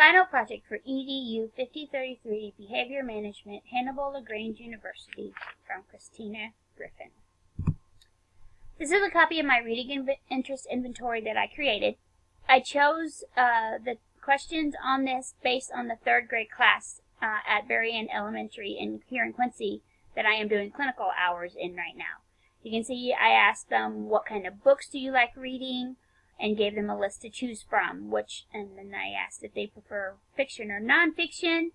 final project for EDU 5033 Behavior Management, Hannibal LaGrange University, from Christina Griffin. This is a copy of my reading interest inventory that I created. I chose the questions on this based on the 3rd grade class at Berrien Elementary here in Quincy that I am doing clinical hours in right now. You can see I asked them what kind of books do you like reading, and gave them a list to choose from, and then I asked if they prefer fiction or nonfiction,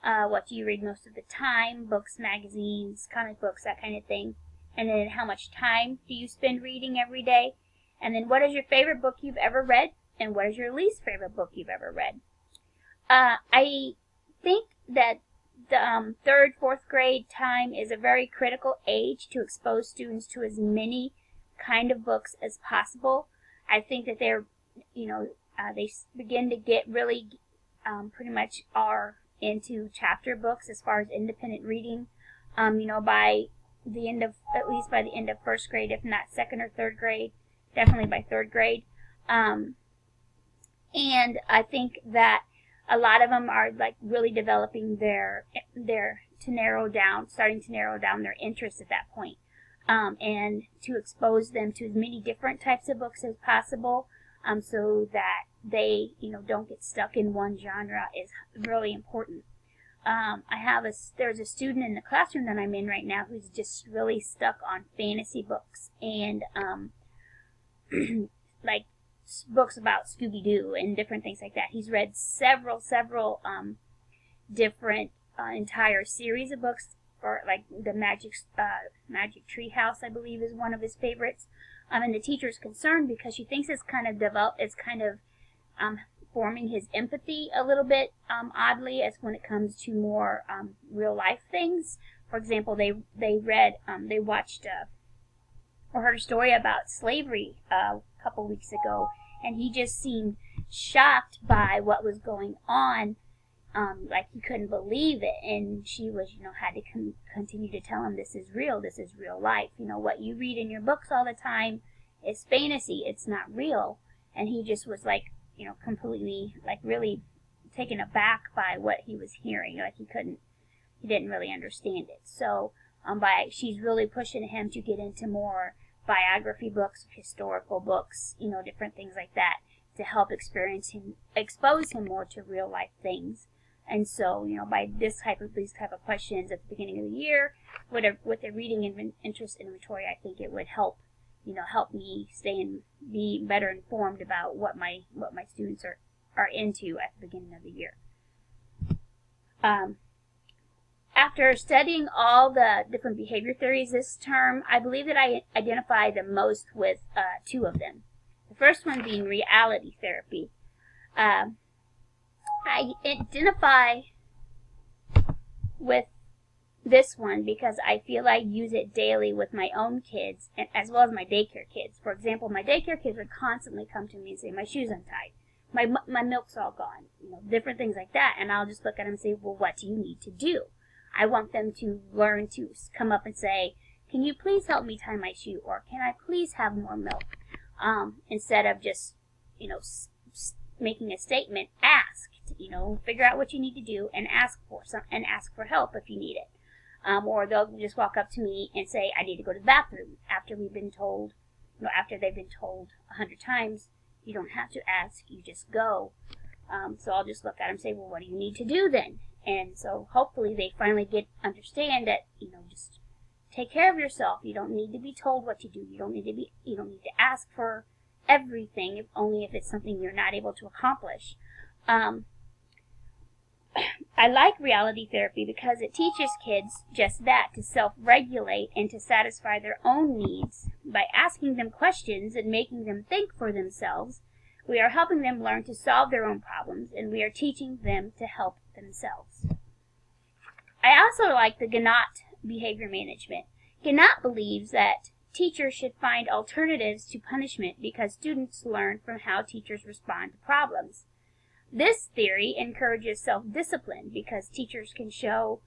what do you read most of the time, books, magazines, comic books, that kind of thing, and then how much time do you spend reading every day, and then what is your favorite book you've ever read, and what is your least favorite book you've ever read. I think that the 3rd, 4th grade time is a very critical age to expose students to as many kind of books as possible. I think that they're, they begin to get really pretty much are into chapter books as far as independent reading, by the end of, at least by the end of 1st grade, if not 2nd or 3rd grade, definitely by 3rd grade. And I think that a lot of them are like really developing starting to narrow down their interests at that point. And to expose them to as many different types of books as possible, so that they, don't get stuck in one genre is really important. There's a student in the classroom that I'm in right now who's just really stuck on fantasy books and, like books about Scooby-Doo and different things like that. He's read several, different, entire series of books. Or like the Magic Tree House, I believe, is one of his favorites. And the teacher's concerned because she thinks it's kind of forming his empathy a little bit oddly, as when it comes to more real life things. For example, they watched or heard a story about slavery a couple weeks ago, and he just seemed shocked by what was going on. Like he couldn't believe it, and she was, had to continue to tell him this is real life. What you read in your books all the time is fantasy, it's not real. And he just was like, completely, like really taken aback by what he was hearing. Like he didn't really understand it. So, she's really pushing him to get into more biography books, historical books, different things like that, to help expose him more to real life things. And so, by these type of questions at the beginning of the year, with the reading interest inventory, I think it would help, help me be better informed about what my students are into at the beginning of the year. After studying all the different behavior theories this term, I believe that I identify the most with 2 of them. The first one being reality therapy. I identify with this one because I feel I use it daily with my own kids, and as well as my daycare kids. For example, my daycare kids would constantly come to me and say, my shoe's untied, my milk's all gone, different things like that. And I'll just look at them and say, well, what do you need to do? I want them to learn to come up and say, can you please help me tie my shoe? Or can I please have more milk? Instead of just, making a statement, ask. Figure out what you need to do and ask for help if you need it. Or they'll just walk up to me and say, I need to go to the bathroom, after they've been told 100 times, you don't have to ask, you just go. So I'll just look at them and say, well, what do you need to do then? And so hopefully they finally understand that, just take care of yourself. You don't need to be told what to do. You don't need to ask for everything, only if it's something you're not able to accomplish. I like reality therapy because it teaches kids just that, to self-regulate and to satisfy their own needs. By asking them questions and making them think for themselves, we are helping them learn to solve their own problems, and we are teaching them to help themselves. I also like the Ganott behavior management. Ganott believes that teachers should find alternatives to punishment because students learn from how teachers respond to problems. This theory encourages self-discipline because teachers can show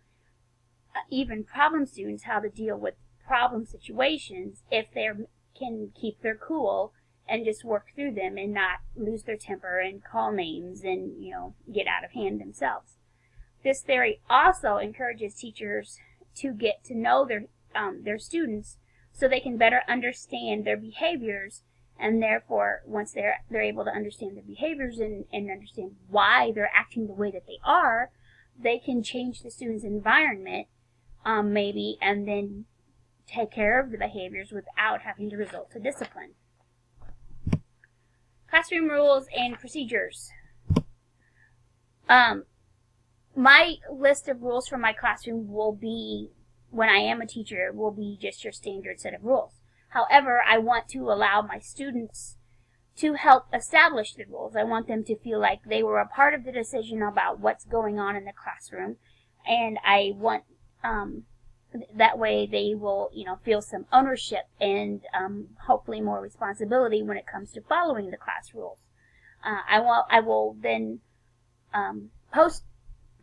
even problem students how to deal with problem situations if they can keep their cool and just work through them and not lose their temper and call names and, get out of hand themselves. This theory also encourages teachers to get to know their students so they can better understand their behaviors, and therefore once they're able to understand their behaviors and understand why they're acting the way that they are, they can change the student's environment maybe, and then take care of the behaviors without having to resort to discipline. Classroom rules and procedures. My list of rules for my classroom will be, when I am a teacher, will be just your standard set of rules. However, I want to allow my students to help establish the rules. I want them to feel like they were a part of the decision about what's going on in the classroom, and I want that way they will, feel some ownership and hopefully more responsibility when it comes to following the class rules. I will then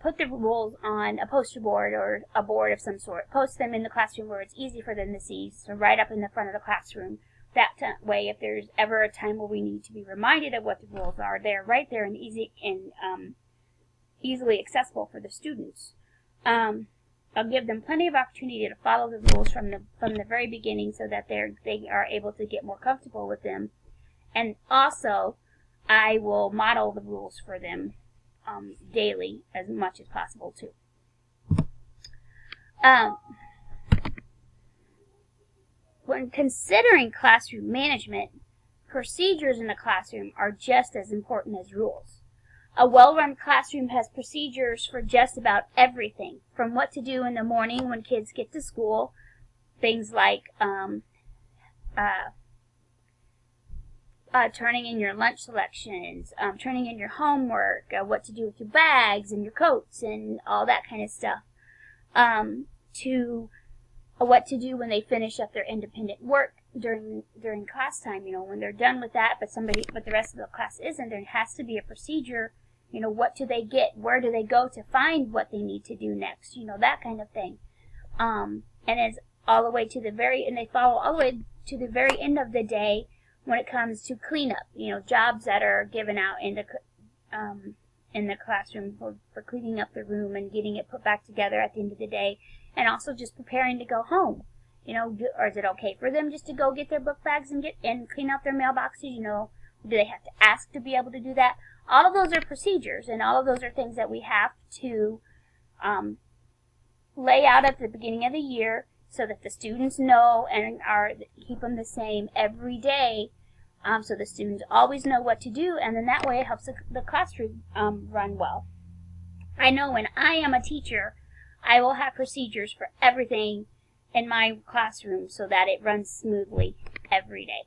put the rules on a poster board or a board of some sort. Post them in the classroom where it's easy for them to see, so right up in the front of the classroom. That way, if there's ever a time where we need to be reminded of what the rules are, they're right there and easily accessible for the students. I'll give them plenty of opportunity to follow the rules from the very beginning, so that they are able to get more comfortable with them. And also, I will model the rules for them daily as much as possible too. When considering classroom management, procedures in the classroom are just as important as rules. A well-run classroom has procedures for just about everything, from what to do in the morning when kids get to school, things like turning in your lunch selections, turning in your homework, what to do with your bags and your coats and all that kind of stuff, to what to do when they finish up their independent work during class time. When they're done with that, but the rest of the class isn't, there has to be a procedure. What do they get? Where do they go to find what they need to do next? That kind of thing. And it's all the way to they follow all the way to the very end of the day when it comes to cleanup. Jobs that are given out in the classroom for cleaning up the room and getting it put back together at the end of the day, and also just preparing to go home. Or is it okay for them just to go get their book bags and clean out their mailboxes? Do they have to ask to be able to do that? All of those are procedures, and all of those are things that we have to lay out at the beginning of the year so that the students know and keep them the same every day, so the students always know what to do, and then that way it helps the classroom run well. I know when I am a teacher, I will have procedures for everything in my classroom so that it runs smoothly every day.